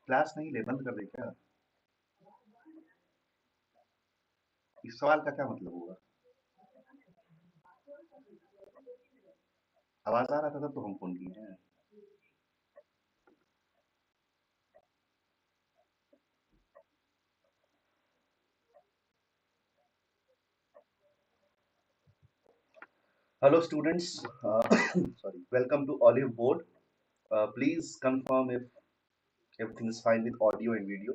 Class नहीं ले, बंद कर दे क्या? इस सवाल का क्या मतलब होगा? आवाज आ रहा था तब तो हम फोन किए हैं। Hello students, sorry, welcome to Oliveboard. Please confirm if everything is fine with audio and video.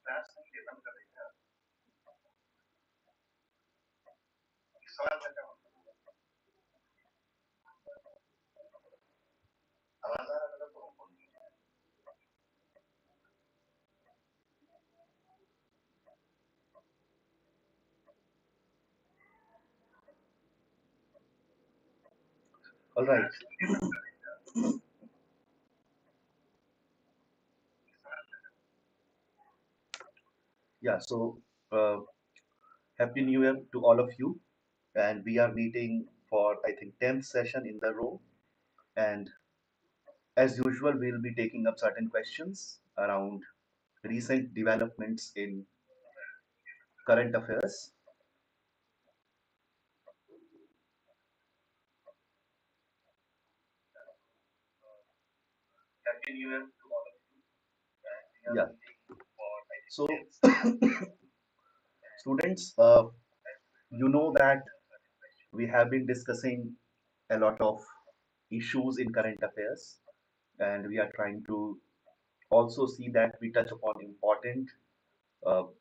Class नहीं ले, बंद कर दे क्या? इस सवाल का क्या मतलब होगा? आवाज आ रहा था तब तो हम फोन किए हैं। All right. Yeah, so Happy New Year to all of you. And we are meeting for, I think, 10th session in the row. And as usual, we'll be taking up certain questions around recent developments in current affairs. Happy New Year to all of you. Yeah. So, students, you know that we have been discussing a lot of issues in current affairs, and we are trying to also see that we touch upon important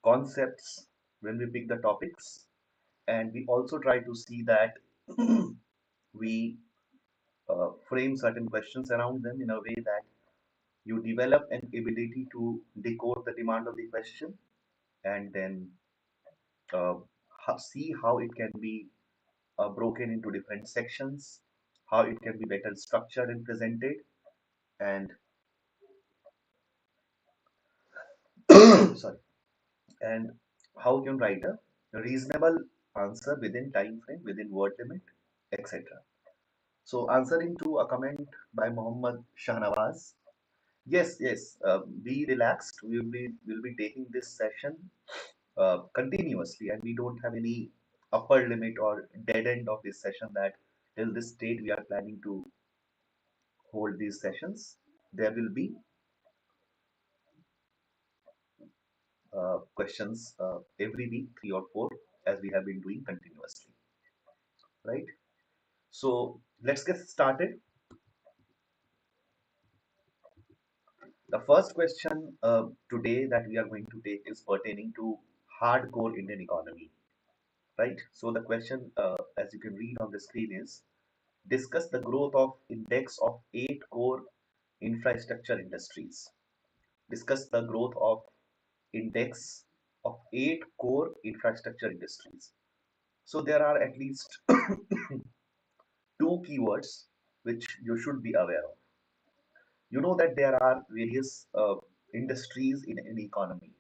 concepts when we pick the topics, and we also try to see that we frame certain questions around them in a way that you develop an ability to decode the demand of the question and then uh, see how it can be broken into different sections, how it can be better structured and presented, and sorry, and how you can write a reasonable answer within time frame, within word limit, etc. So answering to a comment by Muhammad Shahnawaz, yes, be relaxed. We'll be taking this session continuously, and we don't have any upper limit or dead end of this session that till this date we are planning to hold these sessions. There will be questions every week, 3 or 4, as we have been doing continuously, right? So let's get started. The first question today that we are going to take is pertaining to hardcore Indian economy, right? So the question, as you can read on the screen, is discuss the growth of index of 8 core infrastructure industries. Discuss the growth of index of 8 core infrastructure industries. So there are at least two keywords which you should be aware of. You know that there are various industries in an economy,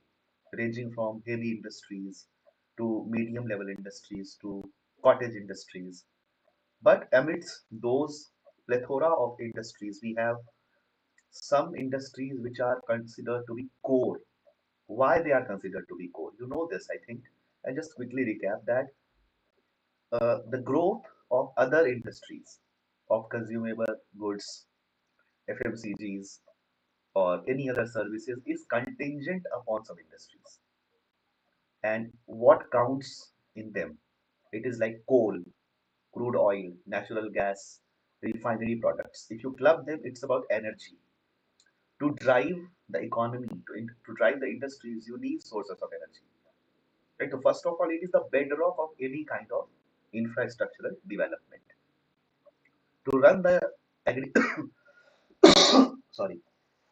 ranging from heavy industries to medium level industries to cottage industries. But amidst those plethora of industries, we have some industries which are considered to be core. Why they are considered to be core? You know this, I think. I just quickly recap that the growth of other industries of consumable goods, FMCGs, or any other services is contingent upon some industries. And what counts in them? It is like coal, crude oil, natural gas, refinery products. If you club them, it's about energy. To drive the economy, to drive the industries, you need sources of energy. Right? So first of all, it is the bedrock of any kind of infrastructural development. To run the agri sorry,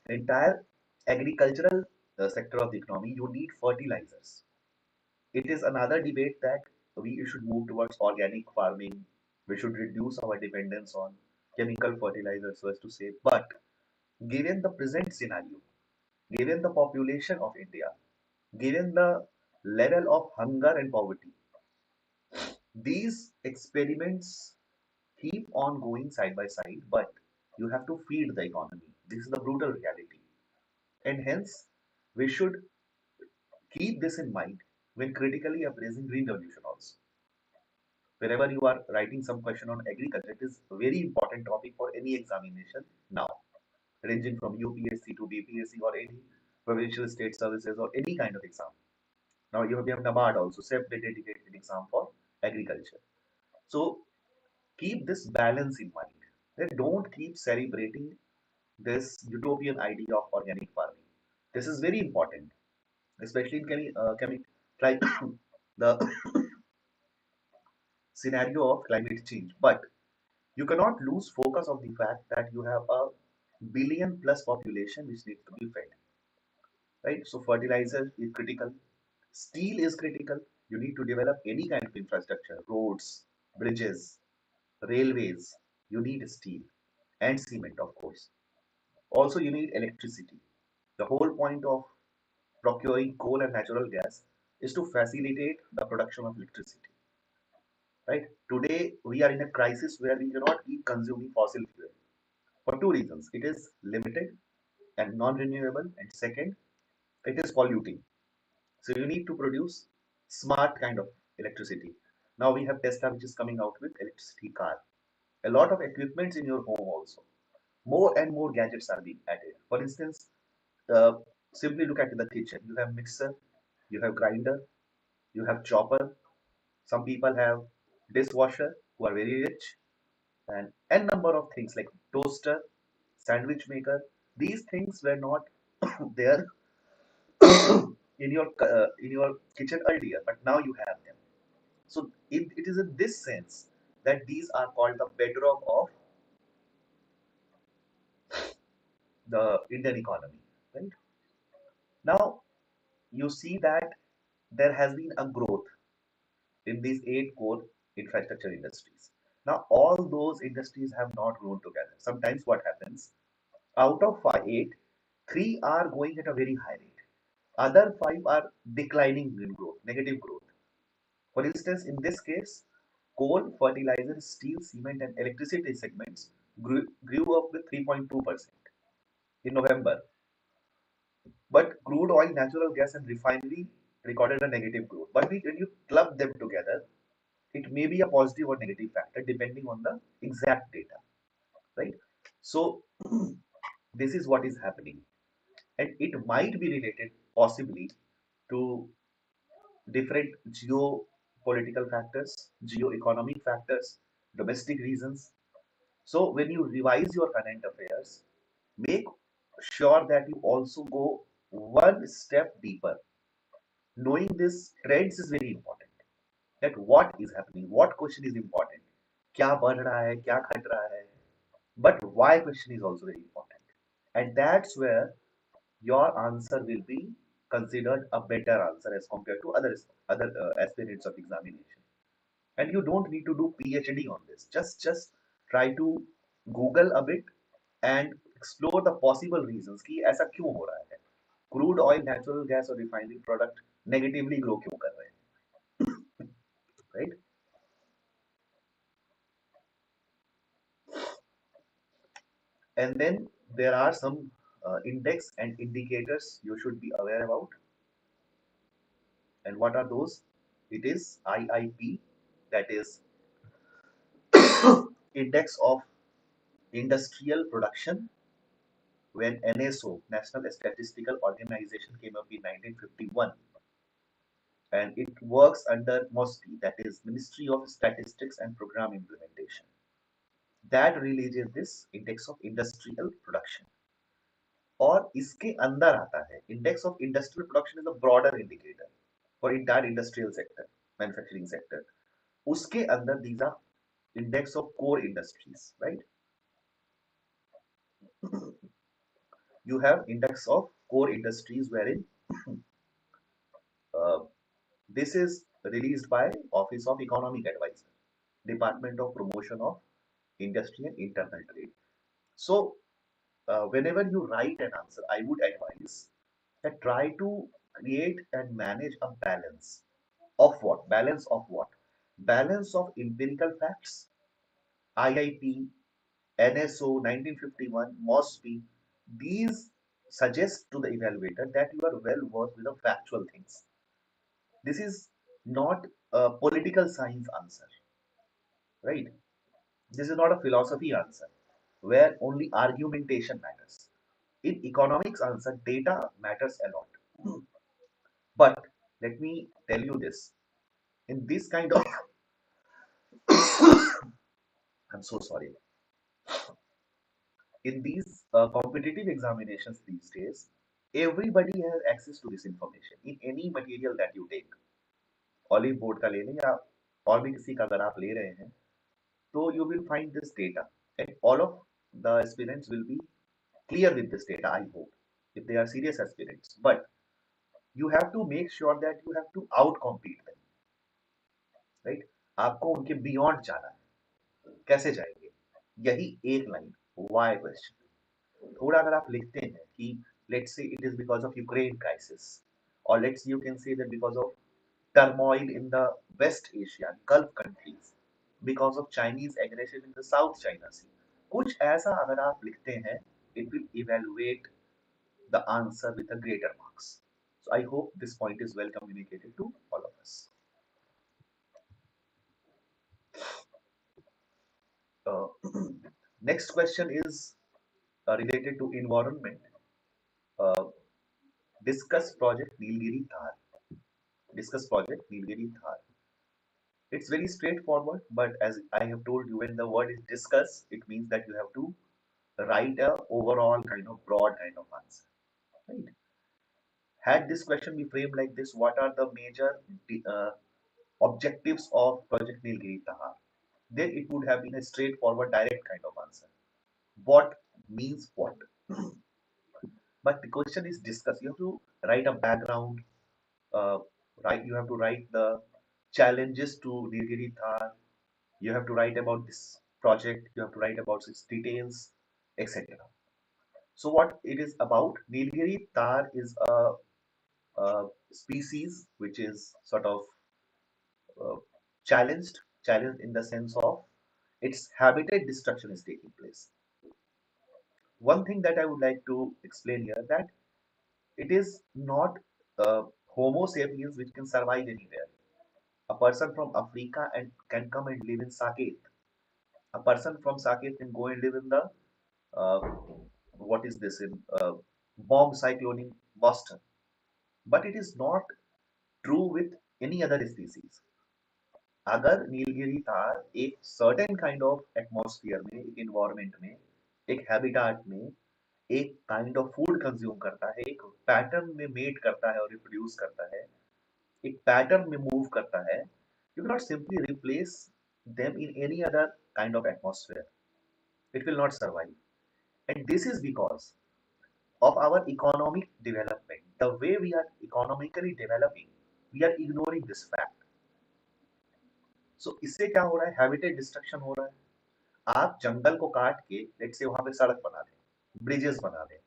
entire agricultural sector of the economy, you need fertilizers. It is another debate that we should move towards organic farming. We should reduce our dependence on chemical fertilizers, so as to say. But given the present scenario, given the population of India, given the level of hunger and poverty, these experiments keep on going side by side, but you have to feed the economy. This is the brutal reality. And hence, we should keep this in mind when critically appraising green revolution also. Wherever you are writing some question on agriculture, it is a very important topic for any examination now, ranging from UPSC to BPSC or any provincial state services or any kind of exam. Now you have Nabard also, separate dedicated exam for agriculture. So keep this balance in mind. Then don't keep celebrating this utopian idea of organic farming. This is very important, especially in like the scenario of climate change. But you cannot lose focus of the fact that you have a billion plus population which needs to be fed, right? So fertilizer is critical, steel is critical. You need to develop any kind of infrastructure, roads, bridges, railways. You need steel and cement, of course. Also, you need electricity. The whole point of procuring coal and natural gas is to facilitate the production of electricity, right? Today, we are in a crisis where we cannot keep consuming fossil fuel for two reasons. It is limited and non-renewable, and second, it is polluting. So you need to produce smart kind of electricity. Now we have Tesla, which is coming out with electricity car. A lot of equipments in your home also. More and more gadgets are being added. For instance, uh, simply look at the kitchen. You have mixer, you have grinder, you have chopper. Some people have dishwasher who are very rich, and n number of things like toaster, sandwich maker. These things were not there in your kitchen earlier, but now you have them. So it is in this sense that these are called the bedrock of the Indian economy. Right now, you see that there has been a growth in these 8 core infrastructure industries. Now, all those industries have not grown together. Sometimes what happens, out of eight, three are going at a very high rate. Other five are declining in growth, negative growth. For instance, in this case, coal, fertilizer, steel, cement, and electricity segments grew up with 3.2% in November. But crude oil, natural gas, and refinery recorded a negative growth. But when you club them together, it may be a positive or negative factor depending on the exact data, right? So this is what is happening, and it might be related possibly to different geopolitical factors, geo-economic factors, domestic reasons. So when you revise your current affairs, make sure that you also go one step deeper. Knowing this trends is very important. That what is happening, what question is important, क्या बढ़ रहा है, क्या घट रहा है, but why question is also very important. and that's where your answer will be considered a better answer as compared to other aspirants of examination. And you don't need to do PhD on this. Just try to Google a bit and explore the possible reasons कि ऐसा क्यों हो रहा है, crude oil, natural gas और refinery product negatively grow क्यों कर रहे हैं, right? And then there are some index and indicators you should be aware about. And what are those? It is IIP, that is Index of Industrial Production, when NSO, National Statistical Organization, came up in 1951, and it works under MOSPI, that is Ministry of Statistics and Program Implementation. That releases this Index of Industrial Production. और इसके अंदर आता है Index of Industrial Production is a broader indicator for entire industrial sector, manufacturing sector. उसके अंदर these are Index of Core Industries, right? You have Index of Core Industries wherein uh, this is released by Office of Economic Advisor, Department of Promotion of Industry and Internal Trade. So, whenever you write an answer, I would advise that try to create and manage a balance of what? Balance of what? Balance of empirical facts, IIP, NSO, 1951, MOSPI. These suggest to the evaluator that you are well versed with the factual things. This is not a political science answer, right? This is not a philosophy answer where only argumentation matters. In economics answer, data matters a lot. But let me tell you this. In this kind of, I'm so sorry. In these competitive examinations these days, everybody has access to this information in any material that you take. Olive board का ले लें या और भी किसी का अगर आप ले रहे हैं, so you will find this data, and all of the aspirants will be clear with this data, I hope, if they are serious aspirants. But you have to make sure that you have to outcompete them, right? आपको उनके beyond जाना है, कैसे जाएंगे? यही एक line why question थोड़ा अगर आप लिखते हैं कि let's say it is because of Ukraine crisis, or let's you can say that because of turmoil in the West Asia, Gulf countries, because of Chinese aggression in the South China Sea. कुछ ऐसा अगर आप लिखते हैं, it will evaluate the answer with a greater marks. So I hope this point is well communicated to all of us. Uh, Next question is related to environment. Uh, discuss project Nilgiri Thar. Discuss project Nilgiri Thar. It's very straightforward, but as I have told you, when the word is discuss, it means that you have to write a overall kind of broad kind of answer. Right? Had this question be framed like this, what are the major objectives of Project Nilgiri Tahar? Then it would have been a straightforward, direct kind of answer. What means what? But the question is discuss. You have to write a background. Right? You have to write the challenges to Nilgiri Thar. You have to write about this project. You have to write about its details, etc. So what it is about? Nilgiri Tar is a species which is sort of uh, challenged in the sense of its habitat destruction is taking place. One thing that I would like to explain here, that it is not Homo sapiens which can survive anywhere. A person from Africa and can come and live in Saket. A person from Saket can go and live in the uh, what is this in bomb cyclone in Boston. But it is not true with any other species. अगर नीलगिरी तार एक certain kind of atmosphere में, एक environment में, एक habitat में एक kind of food consume करता है, एक पैटर्न में मेट करता है और रिप्रोड्यूस करता है, एक पैटर्न में मूव करता है, you cannot simply replace them in any other kind of atmosphere. It will not survive. And this is because of our economic development, the way we are economically developing, we are ignoring this fact. So इससे क्या हो रहा है, habitat destruction हो रहा है। आप जंगल को काट के लेट से वहां पे सड़क बना दें, ब्रिजेस बना दें,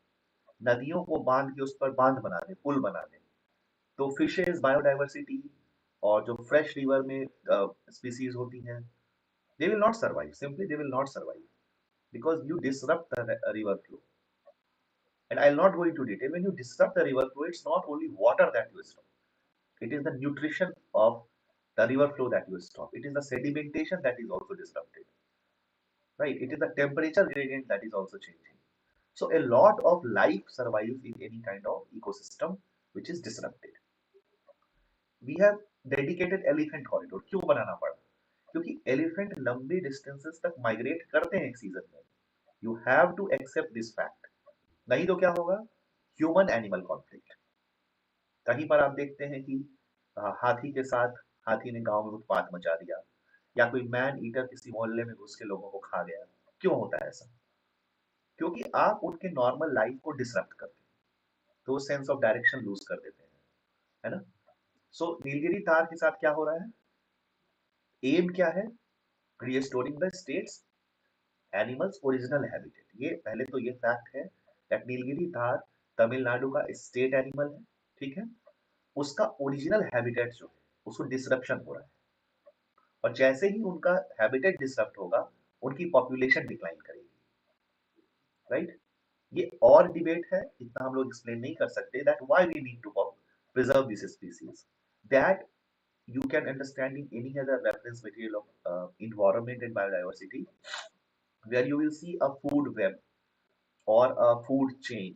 नदियों को बांध के उस पर बांध बना दें, पुल बना दें, तो फिशेज, बायोडाइवर्सिटी और जो फ्रेश रिवर में स्पीसीज होती हैं, they will not survive. Simply, they will not survive because you disrupt the river flow. And I'll not go into detail. When you disrupt the river flow, it's not only water that you stop. It is the nutrition of the river flow that you stop. It is the sedimentation that is also disrupted. Right? It is the temperature gradient that is also changing. So a lot of life survives in any kind of ecosystem which is disrupted. We have dedicated elephant corridor. क्यों बनाना पड़ा? क्योंकि elephant लंबे distances तक migrate करते हैं एक season में। You have to accept this fact, नहीं तो क्या होगा, ह्यूमन एनिमल कॉन्फ्लिक्ट। कहीं पर आप देखते हैं कि हाथी के साथ हाथी ने गांव में उत्पात मचा दिया, या कोई मैन ईटर किसी मोहल्ले में घुस के लोगों को खा गया। क्यों होता है ऐसा? क्योंकि आप उनके नॉर्मल लाइफ को डिसरप्ट करते हैं, तो वो सेंस ऑफ डायरेक्शन लूज कर देते हैं, है ना। सो नीलगिरी तार के साथ क्या हो रहा है, एम क्या है, restoring the states animals original habitat. ये पहले तो ये फैक्ट है दैट नीलगिरी तार तमिलनाडु का स्टेट एनिमल है, ठीक है। उसका ओरिजिनल हैबिटेट जो है उसको डिसरप्शन हो रहा है, और जैसे ही उनका हैबिटेट डिसरप्ट होगा उनकी पॉपुलेशन डिक्लाइन करेगी, राइट। ये और डिबेट है, इतना हम लोग एक्सप्लेन नहीं कर सकते that why we need to preserve this species, that you can understand in any other reference material of environment and biodiversity, where you will see a food web or a food chain,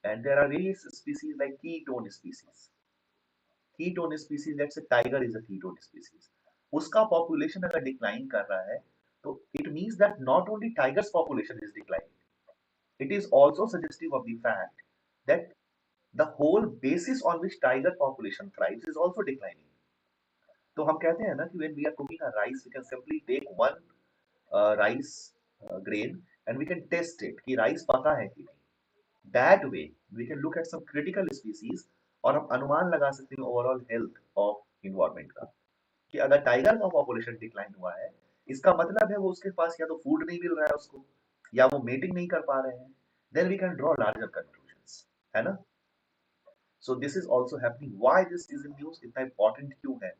and there are various species like ketone species. Ketone species, let's say tiger is a ketone species. उसका population अगर decline कर रहा है, तो it means that not only tiger's population is declining, it is also suggestive of the fact that the whole basis on which tiger population thrives is also declining. तो हम कहते हैं ना कि when we are cooking a rice, we can simply take one rice grain and we can test it कि rice पका है कि नहीं। That way we can look at some critical species और हम अनुमान लगा सकते हैं overall health of environment का, कि अगर टाइगर का पॉपुलेशन डिक्लाइन हुआ है, इसका मतलब है वो उसके पास या तो फूड नहीं मिल रहा है उसको, या वो मेटिंग नहीं कर पा रहे हैं। Then we can draw larger conclusions, है ना। So this is also happening. Why this is in news, इतना important क्यों है?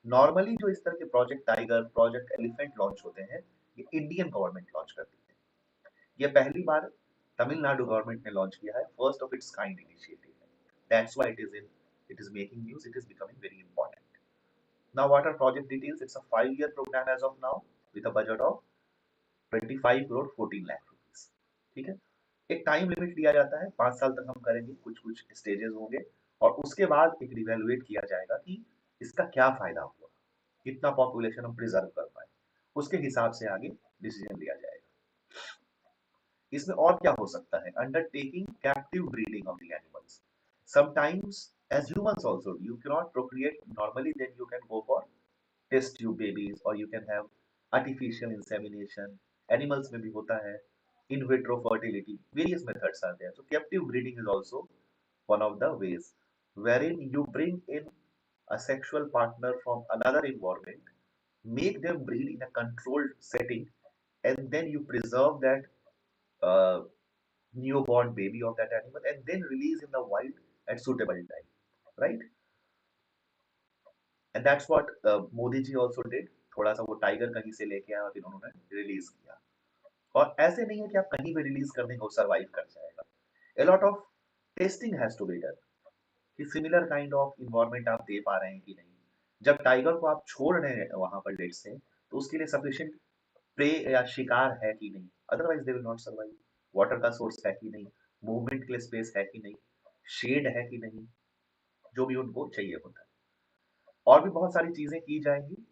नॉर्मली जो इस तरह के project tiger, project elephant launch होते हैं, ये इंडियन गवर्नमेंट लॉन्च करती है। ये पहली बार तमिलनाडु गवर्नमेंट ने लॉन्च किया है, first of its kind initiative है। That's why it is making news, it is becoming very important. Now what are project details? It's a 5-year programme as of now with a budget of 25 crore 14 lakh rupees, ठीक है। एक time limit दिया जाता है, 5 साल तक हम करेंगे, कुछ कुछ स्टेजेस होंगे, और उसके बाद एक रिवैल्यूएट किया जाएगा कि इसका क्या फायदा हुआ, कितना पॉपुलेशन हम प्रिजर्व कर पाए, उसके हिसाब से आगे डिसीजन लिया जाएगा। इसमें और क्या हो सकता है? Undertaking captive breeding of the animals. Sometimes as humans also you can not procreate normally, then you can go for test tube babies, और you can have artificial insemination. Animals में भी होता है in vitro fertility, various methods are there. So captive breeding is also one of the ways wherein you bring in a sexual partner from another environment, make them breed in a controlled setting, and then you preserve that uh, newborn baby of that animal and then release in the wild at suitable time, right? And that's what Modi ji also did. थोड़ा सा वो tiger कहीं से लेके आया और फिर उन्होंने रिलीज किया। और ऐसे नहीं है कि आप कहीं भी रिलीज कर देंगे वो सरवाइव कर जाएगा। A lot of testing has to be done कि सिमिलर काइंड ऑफ इन्वायरमेंट आप दे पा रहे हैं कि नहीं। जब टाइगर को आप छोड़ रहे हैं वहां पर डेट से, तो उसके लिए सफिशिएंट प्रे या शिकार है कि नहीं, otherwise they will not survive. Water का सोर्स है कि नहीं, मूवमेंट के लिए स्पेस है कि नहीं, शेड है कि नहीं, जो भी उनको चाहिए होता है। और भी बहुत सारी चीजें की जाएंगी।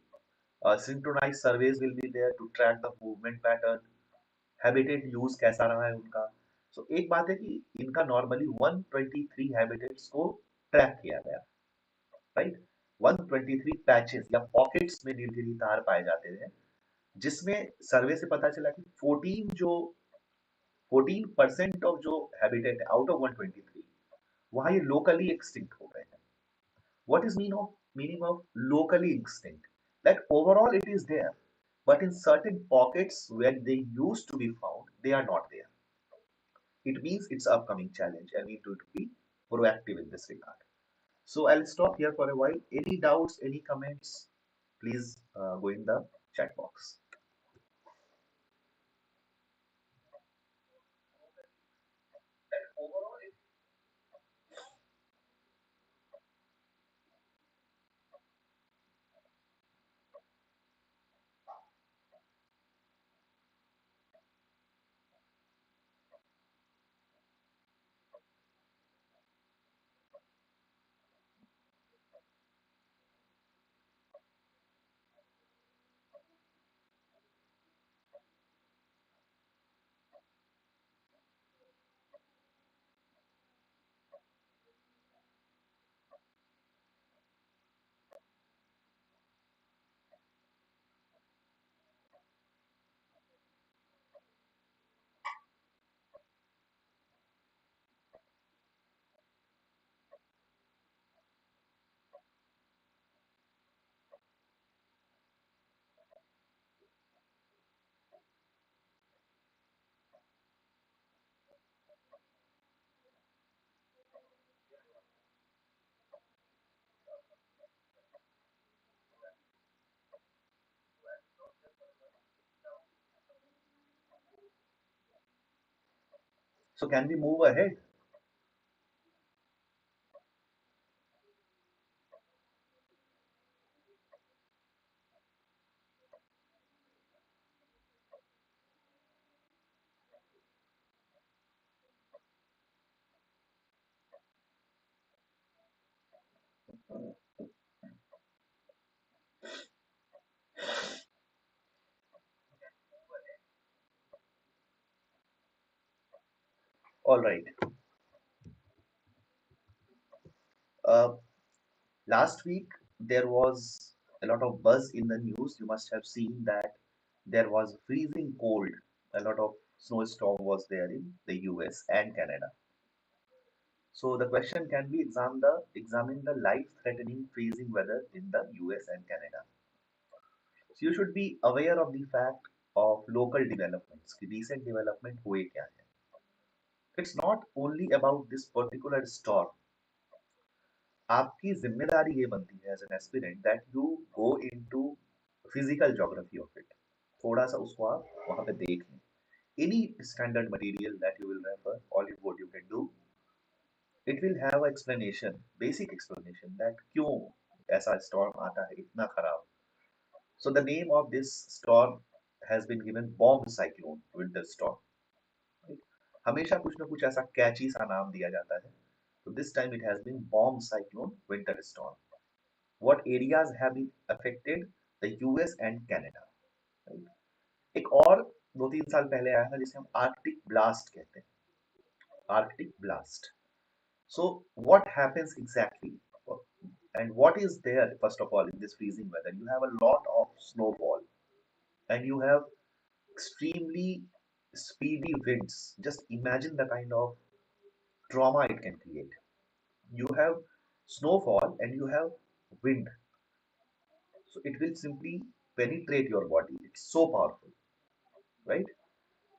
Synchronise surveys will be there to track the movement pattern, habitat use कैसा रहा है उनका। सो एक बात है कि इनका नॉर्मली 123 हैबिटेट्स को ट्रैक किया गया, राइट। 123 पैचेस या पॉकेट्स में नीलगिरी तार पाए जाते हैं, जिसमें सर्वे से पता चला कि 14 जो 14% of जो habitat out of 123 वहाँ ये locally extinct हो गए हैं. What is meaning of locally extinct? That overall it is there, but in certain pockets where they used to be found, they are not there. It means it's an upcoming challenge and we need to be proactive in this regard. So I'll stop here for a while. Any doubts, any comments, please go in the chat box. So can we move ahead? All right. Uh, Last week there was a lot of buzz in the news. You must have seen that there was freezing cold. A lot of snowstorm was there in the US and Canada. So the question, can we examine the life-threatening freezing weather in the US and Canada? So you should be aware of the fact of local developments. कि recent development हुए क्या है? It's not only about this particular storm. आपकी जिम्मेदारी ये बनती है as an aspirant that you go into physical geography of it. थोड़ा सा उसको आप वहाँ पे देख लें. Any standard material that you will refer, Oliveboard you can do, it will have explanation, basic explanation that क्यों ऐसा storm आता है इतना खराब. So the name of this storm has been given bomb cyclone winter storm. Right? हमेशा कुछ ना कुछ ऐसा कैची सा नाम दिया जाता है. So this time it has been bomb cyclone winter storm. What areas have been affected? The US and Canada. Right? एक और 2-3 साल पहले आया था जिसे हम आर्कटिक ब्लास्ट कहते हैं. Arctic blast. So what happens exactly? And what is there, first of all, in this freezing weather? You have a lot of snowfall and you have extremely speedy winds. Just imagine the kind of trauma it can create. You have snowfall and you have wind. So it will simply penetrate your body. It's so powerful, right?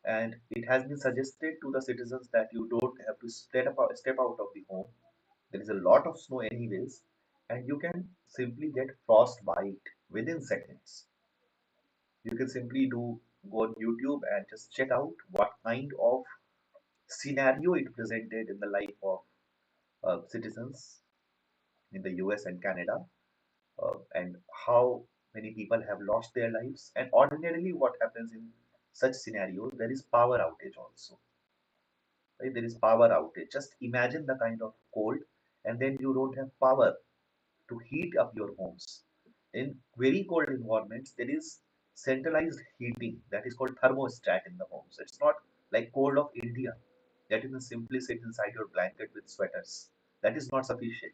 And it has been suggested to the citizens that you don't have to step out of the home. There is a lot of snow anyways, and you can simply get frostbite within seconds. You can simply go on YouTube and just check out what kind of scenario it presented in the life of citizens in the US and Canada, and how many people have lost their lives. And ordinarily, what happens in such scenarios, there is power outage also. Right? There is power outage. Just imagine the kind of cold, and then you don't have power to heat up your homes. In very cold environments, there is centralized heating that is called thermostat in the homes. It's not like cold of India that you can simply sit inside your blanket with sweaters. That is not sufficient.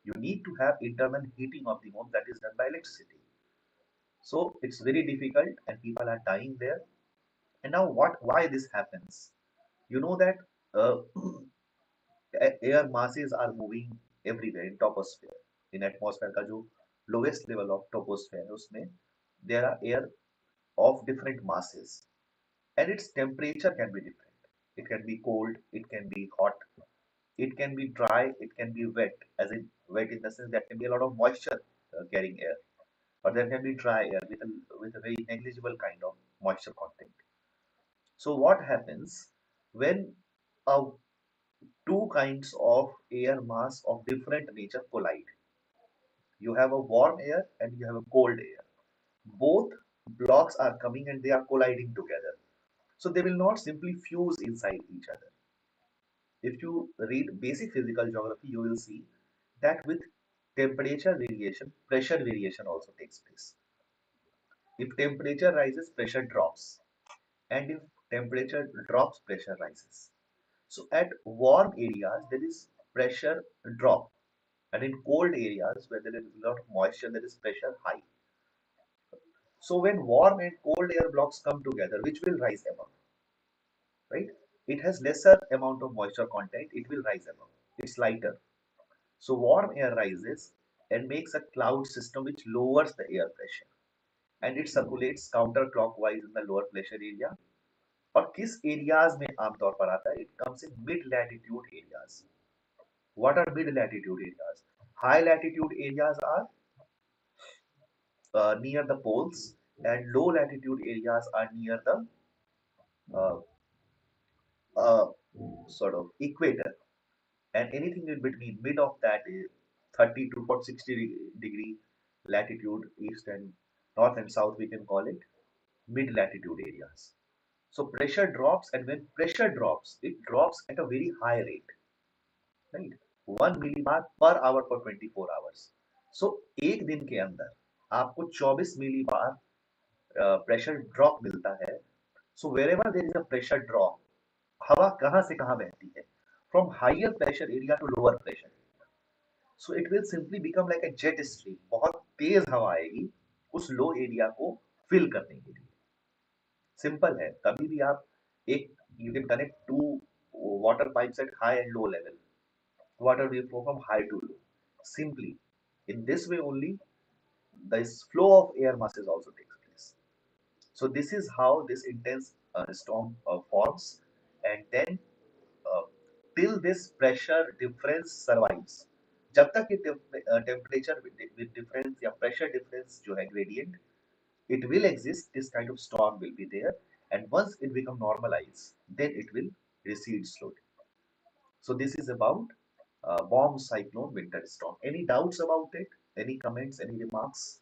You need to have internal heating of the home that is done by electricity. So it's very difficult and people are dying there. And now why this happens? You know that uh, air masses are moving everywhere in troposphere. In atmosphere का जो lowest level of troposphere है उसमें there are air of different masses and its temperature can be different. It can be cold, it can be hot, it can be dry, it can be wet, as in wet in the sense that can be a lot of moisture carrying air, or there can be dry air with a very negligible kind of moisture content. So what happens when uh, two kinds of air mass of different nature collide? You have a warm air and you have a cold air. Both blocks are coming and they are colliding together. So they will not simply fuse inside each other. If you read basic physical geography, you will see that with temperature variation, pressure variation also takes place. If temperature rises, pressure drops. And if temperature drops, pressure rises. So at warm areas, there is pressure drop. And in cold areas where there is a lot of moisture, there is pressure high. So when warm and cold air blocks come together, which will rise above, right? It has lesser amount of moisture content, it will rise above. It's lighter. So warm air rises and makes a cloud system which lowers the air pressure and it circulates counterclockwise in the lower pressure area. और किस areas में आमतौर पर आता है? It comes in mid latitude areas. What are mid latitude areas? High latitude areas are near the poles and low latitude areas are near the uh, uh, sort of equator, and anything in between mid of that is 30 to 40, 60 degree latitude, east and north and south, we can call it mid latitude areas. So pressure drops, and when pressure drops, it drops at a very high rate, right? 1 millibar per hour for 24 hours. So एक दिन के अंदर आपको 24 millibar pressure drop मिलता है. So wherever there is a pressure drop, हवा कहाँ से कहाँ बहती है? From higher pressure area to lower pressure. So it will simply become like a jet stream. बहुत तेज हवा आएगी उस लो एरिया को फिल करने के लिए. सिंपल है. कभी भी आप एक you can connect two water pipes at high and low level. Water will flow from high to low. Simply, in this way only, this flow of air masses also takes place. So this is how this intense storm forms, and then uh, till this pressure difference survives. जब तक ये temperature with difference या pressure difference जो है gradient, it will exist. This kind of storm will be there, and once it become normalized, then it will recede slowly. So this is about bomb cyclone winter storm. Any doubts about it? Any comments? Any remarks?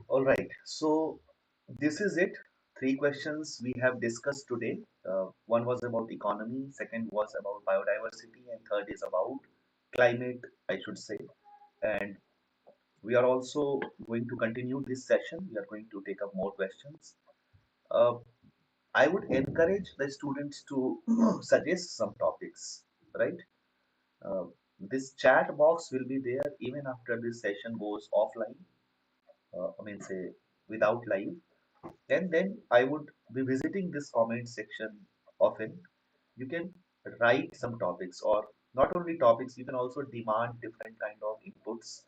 All right. So this is it. Three questions we have discussed today. One was about economy, second was about biodiversity, and third is about climate, I should say. And we are also going to continue this session. We are going to take up more questions. Uh, I would encourage the students to suggest some topics, right? Uh, this chat box will be there even after this session goes offline. I mean, say without live. And then I would be visiting this comment section often. You can write some topics, or not only topics, you can also demand different kind of inputs,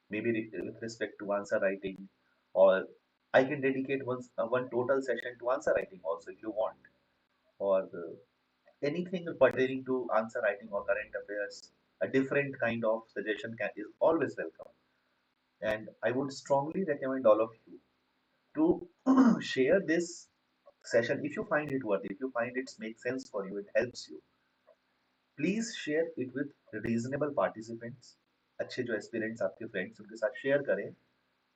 maybe with respect to answer writing, or I can dedicate one total session to answer writing also if you want, or anything pertaining to answer writing or current affairs, a different kind of suggestion is always welcome. And I would strongly recommend all of you to share this session if you find it worthy, if you find it makes sense for you, it helps you. Please share it with reasonable participants. अच्छे जो aspirants आपके friends उनके साथ share करें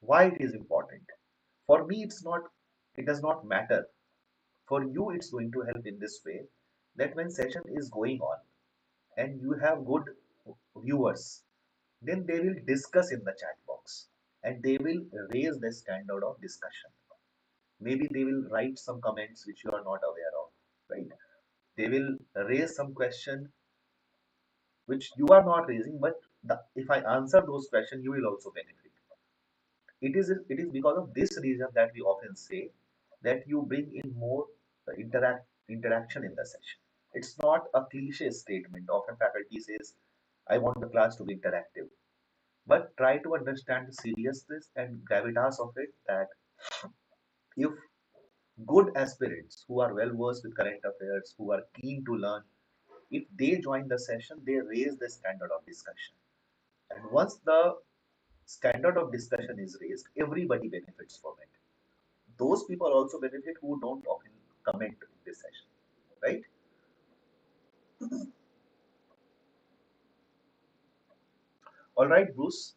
why it is important. For me, it does not matter. For you, it's going to help in this way that when session is going on and you have good viewers, then they will discuss in the chat box and they will raise the standard of discussion. Maybe they will write some comments which you are not aware of, right? They will raise some question which you are not raising, but if I answer those questions, you will also benefit. It is because of this reason that we often say that you bring in more interaction in the session. It's not a cliche statement. Often faculty says, I want the class to be interactive. But try to understand the seriousness and gravitas of it, that if good aspirants who are well versed with current affairs, who are keen to learn, if they join the session, they raise the standard of discussion. And once the standard of discussion is raised, everybody benefits from it. Those people also benefit who don't often comment in this session, right? All right, Bruce.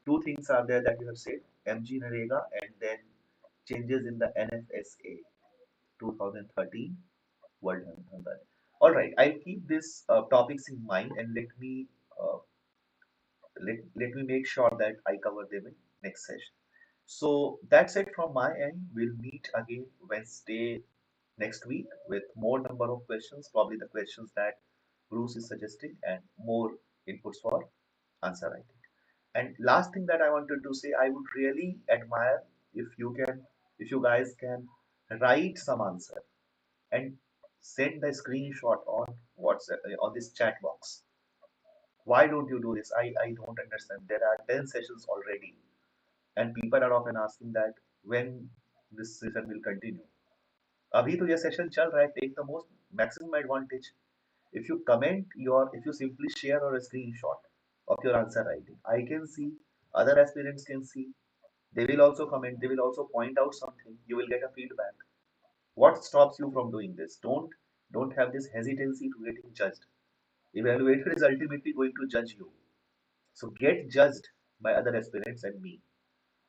Two things are there that you have said: MG Narega and then changes in the NFSA 2013 World Health Organization. All right, I'll keep these topics in mind and uh, let me make sure that I cover them in next session. So that's it from my end. We'll meet again Wednesday next week with more number of questions, probably the questions that Bruce is suggesting, and more inputs for answer writing. And last thing that I wanted to say, I would really admire if you can, if you guys can write some answer and send the screenshot on WhatsApp on this chat box. Why don't you do this? I don't understand. There are 10 sessions already, and people are often asking that when this session will continue. अभी तो ये session चल रहा है. Take the most maximum advantage. If you simply share or a screenshot of your answer writing, I can see, other aspirants can see. They will also comment. They will also point out something. You will get a feedback. What stops you from doing this? Don't have this hesitancy to getting judged. Evaluator is ultimately going to judge you. So get judged by other aspirants and me.